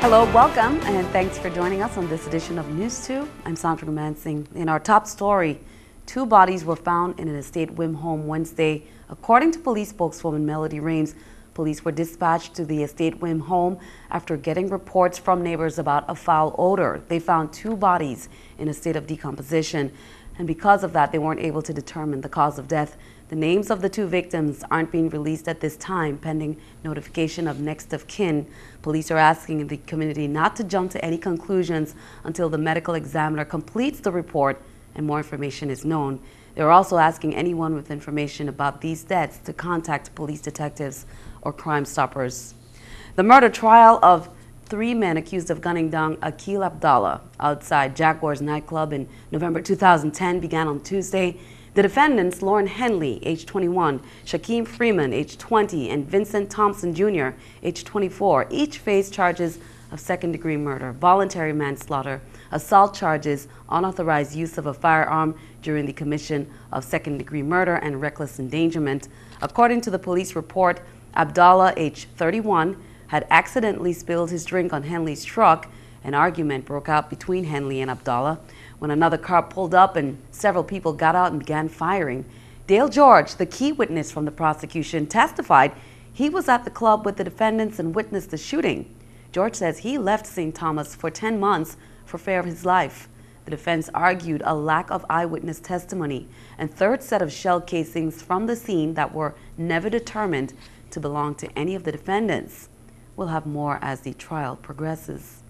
Hello, welcome, and thanks for joining us on this edition of News 2. I'm Sandra Mansing. In our top story, 2 bodies were found in an estate whim home Wednesday. According to police spokeswoman Melody Rames, police were dispatched to the estate whim home after getting reports from neighbors about a foul odor. They found 2 bodies in a state of decomposition, and because of that, they weren't able to determine the cause of death. The names of the 2 victims aren't being released at this time, pending notification of next of kin. Police are asking the community not to jump to any conclusions until the medical examiner completes the report and more information is known. They're also asking anyone with information about these deaths to contact police detectives or Crime Stoppers. The murder trial of 3 men accused of gunning down Akil Abdallah outside Jaguars nightclub in November 2010 began on Tuesday. The defendants, Lauren Henley, age 21, Shaquem Freeman, age 20, and Vincent Thompson Jr., age 24, each face charges of second-degree murder, voluntary manslaughter, assault charges, unauthorized use of a firearm during the commission of second-degree murder, and reckless endangerment. According to the police report, Abdallah, age 31, had accidentally spilled his drink on Henley's truck. An argument broke out between Henley and Abdallah when another car pulled up and several people got out and began firing. Dale George, the key witness from the prosecution, testified he was at the club with the defendants and witnessed the shooting. George says he left St. Thomas for 10 months for fear of his life. The defense argued a lack of eyewitness testimony and 3rd set of shell casings from the scene that were never determined to belong to any of the defendants. We'll have more as the trial progresses.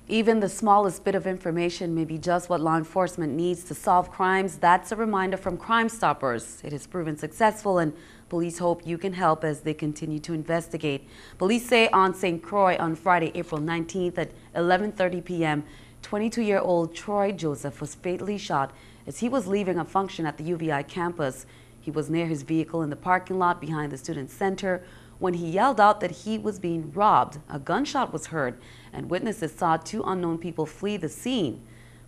Even the smallest bit of information may be just what law enforcement needs to solve crimes. That's a reminder from Crime Stoppers. It has proven successful, and police hope you can help as they continue to investigate. Police say on St. Croix on Friday, April 19th at 11:30 p.m., 22-year-old Troy Joseph was fatally shot as he was leaving a function at the UVI campus. He was near his vehicle in the parking lot behind the Student Center when he yelled out that he was being robbed. A gunshot was heard, and witnesses saw 2 unknown people flee the scene.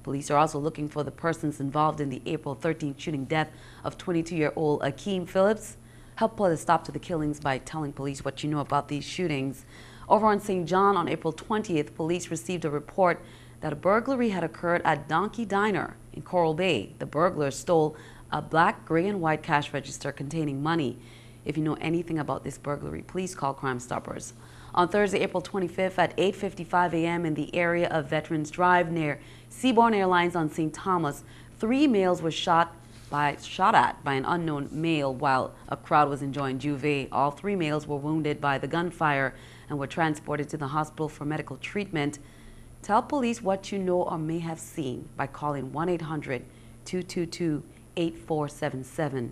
Police are also looking for the persons involved in the April 13th shooting death of 22-year-old Akeem Phillips. Help put a stop to the killings by telling police what you know about these shootings. Over on St. John on April 20th, police received a report that a burglary had occurred at Donkey Diner in Coral Bay. The burglars stole a black, gray, and white cash register containing money. If you know anything about this burglary, please call Crime Stoppers. On Thursday, April 25th at 8:55 a.m. in the area of Veterans Drive near Seabourn Airlines on St. Thomas, 3 males were shot at by an unknown male while a crowd was enjoying Juve. All 3 males were wounded by the gunfire and were transported to the hospital for medical treatment. Tell police what you know or may have seen by calling 1-800-222-8477.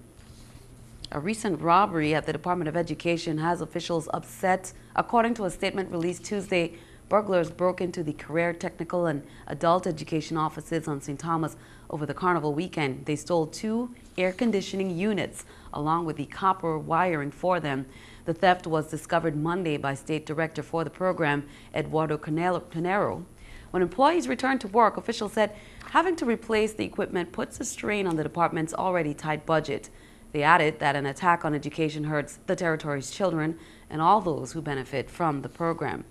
A recent robbery at the Department of Education has officials upset. According to a statement released Tuesday, burglars broke into the Career Technical and Adult Education offices on St. Thomas over the Carnival weekend. They stole 2 air conditioning units along with the copper wiring for them. The theft was discovered Monday by State Director for the program, Eduardo Canero. When employees returned to work, officials said having to replace the equipment puts a strain on the department's already tight budget. They added that an attack on education hurts the territory's children and all those who benefit from the program.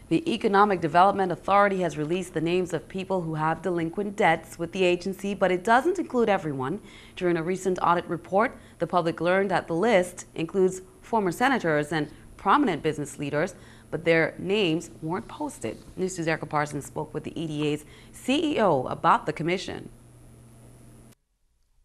The Economic Development Authority has released the names of people who have delinquent debts with the agency, but it doesn't include everyone. During a recent audit report, the public learned that the list includes former senators and prominent business leaders, but their names weren't posted. News 2's Erica Parsons spoke with the EDA's CEO about the commission.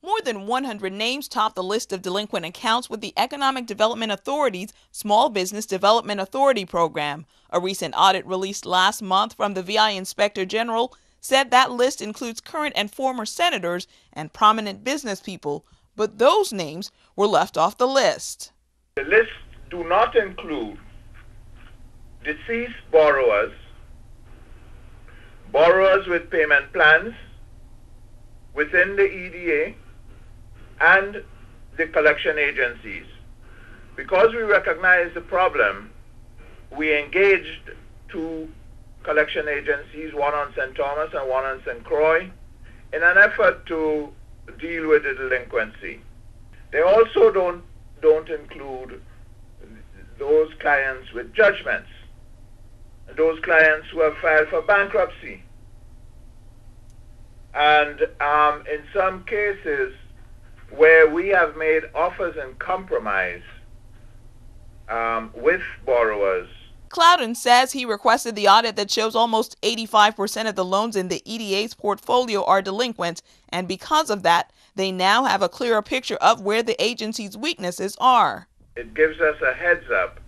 More than 100 names top the list of delinquent accounts with the Economic Development Authority's Small Business Development Authority program. A recent audit released last month from the VI Inspector General said that list includes current and former senators and prominent business people, but those names were left off the list. The list do not include deceased borrowers, borrowers with payment plans within the EDA, and the collection agencies. Because we recognize the problem, we engaged 2 collection agencies, one on St. Thomas and one on St. Croix, in an effort to deal with the delinquency. They also don't include those clients with judgments. those clients who have filed for bankruptcy. And in some cases where we have made offers in compromise with borrowers. Clouden says he requested the audit that shows almost 85% of the loans in the EDA's portfolio are delinquent, and because of that, they now have a clearer picture of where the agency's weaknesses are. It gives us a heads up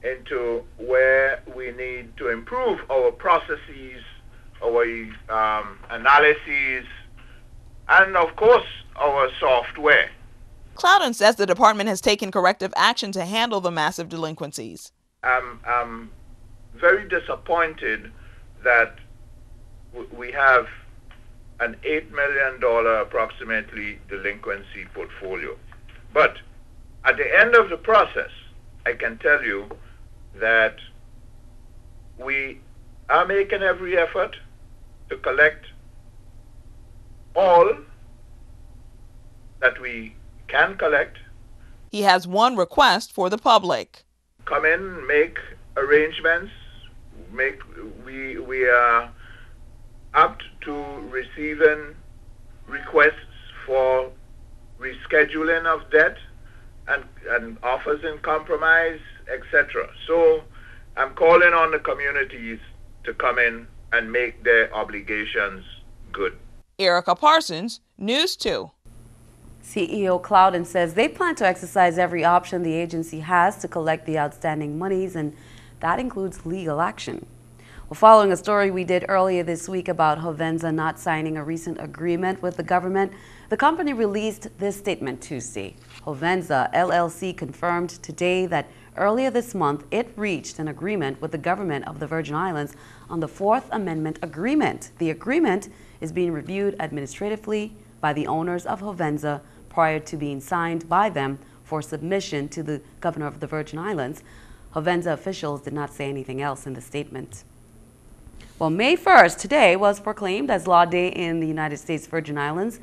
into where we need to improve our processes, our analyses, and of course our software. Clouden says the department has taken corrective action to handle the massive delinquencies. I'm very disappointed that we have an $8 million approximately delinquency portfolio. But at the end of the process, I can tell you that we are making every effort to collect all that we can collect. He has one request for the public. Come in, make arrangements. We are apt to receiving requests for rescheduling of debt and offers in compromise, etc. So I'm calling on the communities to come in and make their obligations good. Erica Parsons, News 2. CEO Clouden says they plan to exercise every option the agency has to collect the outstanding monies, and that includes legal action. Well, following a story we did earlier this week about Hovenza not signing a recent agreement with the government, the company released this statement Tuesday. Hovenza LLC confirmed today that earlier this month it reached an agreement with the government of the Virgin Islands on the Fourth Amendment Agreement. The agreement is being reviewed administratively by the owners of Hovenza prior to being signed by them for submission to the governor of the Virgin Islands. Hovenza officials did not say anything else in the statement. Well, May 1st, today, was proclaimed as Law Day in the United States Virgin Islands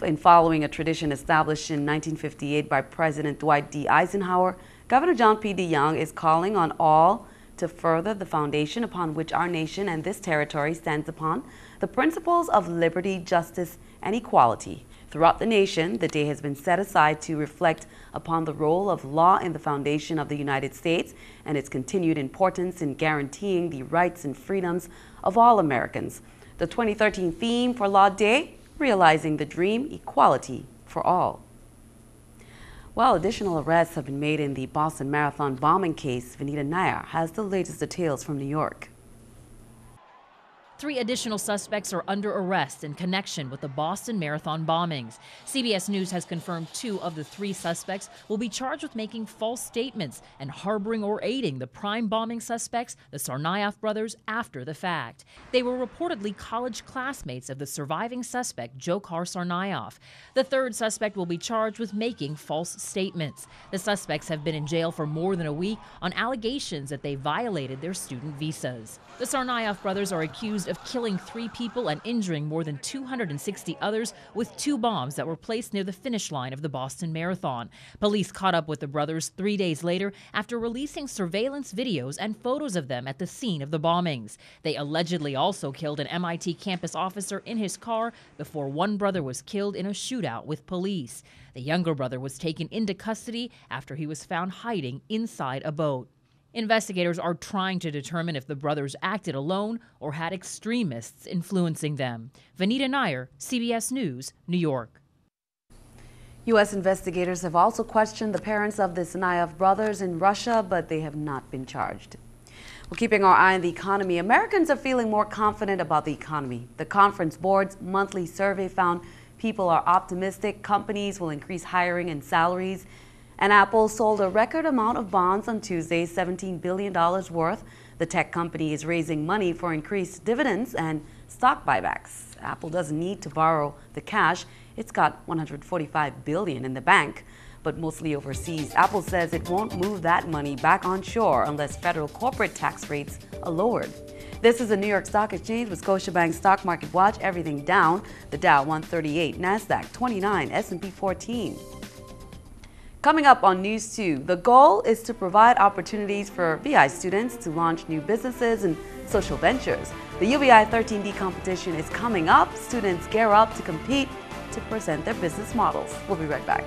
in following a tradition established in 1958 by President Dwight D. Eisenhower. Governor John P. DeYoung is calling on all to further the foundation upon which our nation and this territory stands upon, the principles of liberty, justice, and equality. Throughout the nation, the day has been set aside to reflect upon the role of law in the foundation of the United States and its continued importance in guaranteeing the rights and freedoms of all Americans. The 2013 theme for Law Day, Realizing the Dream, Equality for All. Well, additional arrests have been made in the Boston Marathon bombing case. Vanita Nair has the latest details from New York. 3 additional suspects are under arrest in connection with the Boston Marathon bombings. CBS News has confirmed 2 of the 3 suspects will be charged with making false statements and harboring or aiding the prime bombing suspects, the Tsarnaev brothers, after the fact. They were reportedly college classmates of the surviving suspect, Dzhokhar Tsarnaev. The 3rd suspect will be charged with making false statements. The suspects have been in jail for more than a week on allegations that they violated their student visas. The Tsarnaev brothers are accused of killing 3 people and injuring more than 260 others with 2 bombs that were placed near the finish line of the Boston Marathon. Police caught up with the brothers 3 days later after releasing surveillance videos and photos of them at the scene of the bombings. They allegedly also killed an MIT campus officer in his car before one brother was killed in a shootout with police. The younger brother was taken into custody after he was found hiding inside a boat. Investigators are trying to determine if the brothers acted alone or had extremists influencing them. Vanita Nair, CBS News, New York. U.S. investigators have also questioned the parents of the Tsarnaev brothers in Russia, but they have not been charged. Well, keeping our eye on the economy, Americans are feeling more confident about the economy. The Conference Board's monthly survey found people are optimistic, companies will increase hiring and salaries, and Apple sold a record amount of bonds on Tuesday, $17 billion worth. The tech company is raising money for increased dividends and stock buybacks. Apple doesn't need to borrow the cash. It's got $145 billion in the bank, but mostly overseas. Apple says it won't move that money back onshore unless federal corporate tax rates are lowered. This is the New York Stock Exchange with Scotiabank Stock Market Watch. Everything down. The Dow 138, NASDAQ 29, S&P 14. Coming up on News 2, the goal is to provide opportunities for VI students to launch new businesses and social ventures. The UVI 13D competition is coming up. Students gear up to compete to present their business models. We'll be right back.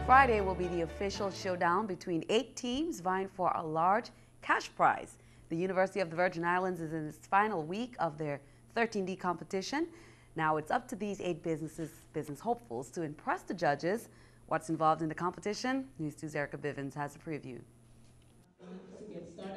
Friday will be the official showdown between 8 teams vying for a large cash prize. The University of the Virgin Islands is in its final week of their 13D competition. Now it's up to these 8 business hopefuls to impress the judges. What's involved in the competition? News 2's Erica Bivens has a preview.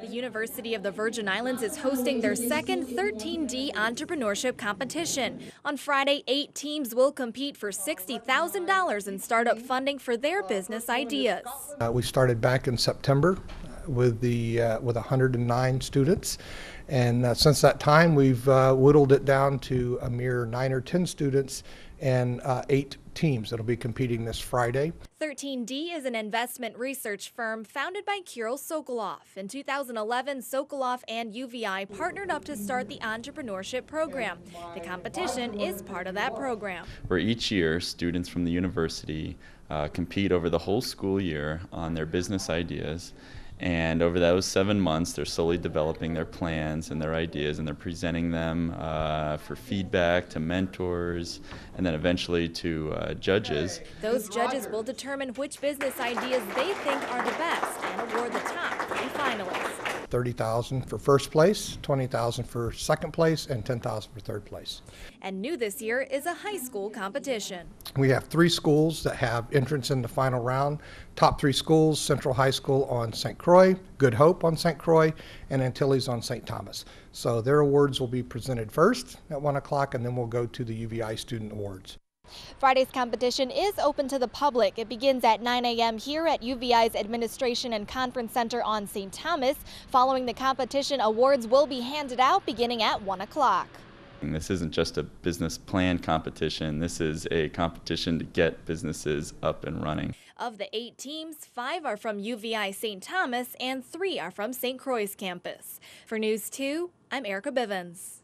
The University of the Virgin Islands is hosting their second 13D entrepreneurship competition. On Friday, 8 teams will compete for $60,000 in startup funding for their business ideas. We started back in September with 109 students, and since that time we've whittled it down to a mere 9 or 10 students and 8 teams that'll be competing this Friday. 13D is an investment research firm founded by Kirill Sokolov. In 2011, Sokolov and UVI partnered up to start the entrepreneurship program. The competition is part of that program. Where each year, students from the university compete over the whole school year on their business ideas. And over those 7 months, they're slowly developing their plans and their ideas, and they're presenting them for feedback to mentors, and then eventually to judges. Those judges will determine which business ideas they think are the best and award the top 3 finalists. $30,000 for first place, $20,000 for second place, and $10,000 for third place. And new this year is a high school competition. We have 3 schools that have entrance in the final round. Top 3 schools: Central High School on St. Croix, Good Hope on St. Croix, and Antilles on St. Thomas. So their awards will be presented first at 1 o'clock, and then we'll go to the UVI Student Awards. Friday's competition is open to the public. It begins at 9 a.m. here at UVI's Administration and Conference Center on St. Thomas. Following the competition, awards will be handed out beginning at 1 o'clock. This isn't just a business plan competition. This is a competition to get businesses up and running. Of the 8 teams, 5 are from UVI St. Thomas and 3 are from St. Croix campus. For News 2, I'm Erica Bivens.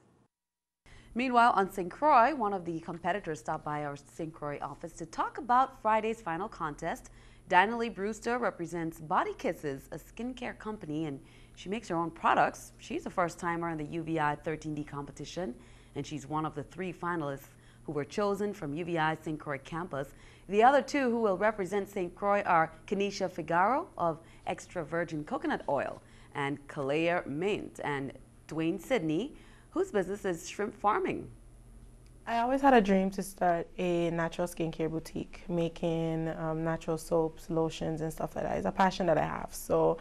Meanwhile, on St. Croix, one of the competitors stopped by our St. Croix office to talk about Friday's final contest. Danielle Brewster represents Body Kisses, a skincare company, and she makes her own products. She's a first-timer in the UVI 13D competition, and she's one of the 3 finalists who were chosen from UVI St. Croix campus. The other 2 who will represent St. Croix are Kenesha Figaro of Extra Virgin Coconut Oil and Kalea Mint, and Dwayne Sidney, whose business is shrimp farming. I always had a dream to start a natural skincare boutique, making natural soaps, lotions, and stuff like that. It's a passion that I have. So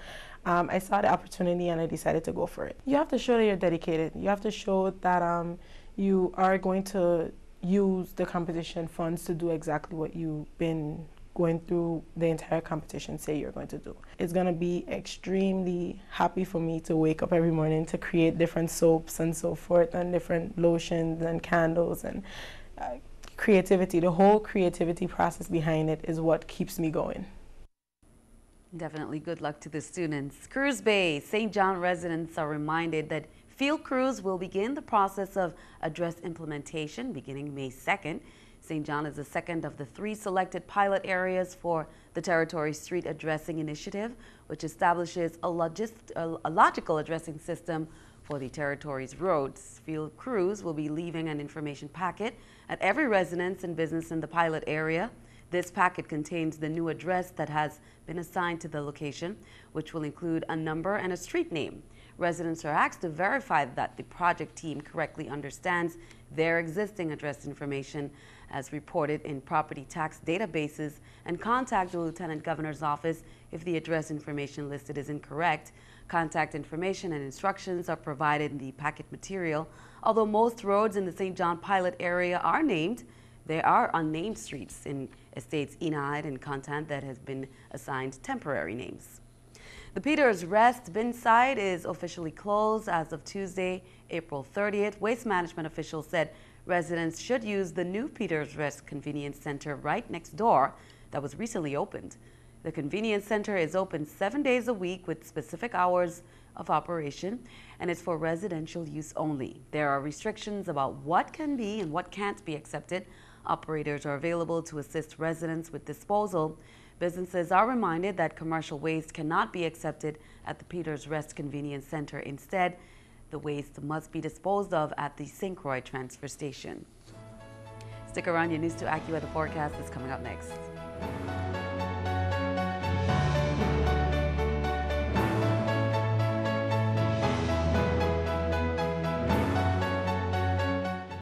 I saw the opportunity and I decided to go for it. You have to show that you're dedicated. You have to show that you are going to use the competition funds to do exactly what you've been going through the entire competition say you're going to do. It's going to be extremely happy for me to wake up every morning to create different soaps and so forth, and different lotions and candles, and creativity. The whole creativity process behind it is what keeps me going. Definitely good luck to the students. Cruise Bay St. John residents are reminded that field crews will begin the process of address implementation beginning May 2nd. St. John is the second of the 3 selected pilot areas for the Territory Street Addressing Initiative, which establishes a logical addressing system for the Territory's roads. Field crews will be leaving an information packet at every residence and business in the pilot area. This packet contains the new address that has been assigned to the location, which will include a number and a street name. Residents are asked to verify that the project team correctly understands their existing address information as reported in property tax databases, and contact the Lieutenant Governor's office if the address information listed is incorrect. Contact information and instructions are provided in the packet material. Although most roads in the St. John pilot area are named, there are unnamed streets in estates Enide and Contant that has been assigned temporary names. The Peters Rest bin site is officially closed as of Tuesday, April 30th. Waste management officials said residents should use the new Peters Rest Convenience Center right next door that was recently opened. The convenience center is open 7 days a week with specific hours of operation, and it's for residential use only. There are restrictions about what can be and what can't be accepted Operators are available to assist residents with disposal. Businesses are reminded that commercial waste cannot be accepted at the Peters Rest Convenience Center. Instead, the waste must be disposed of at the St. Croix transfer station. Stick around, your News 2 AccuWeather forecast is coming up next.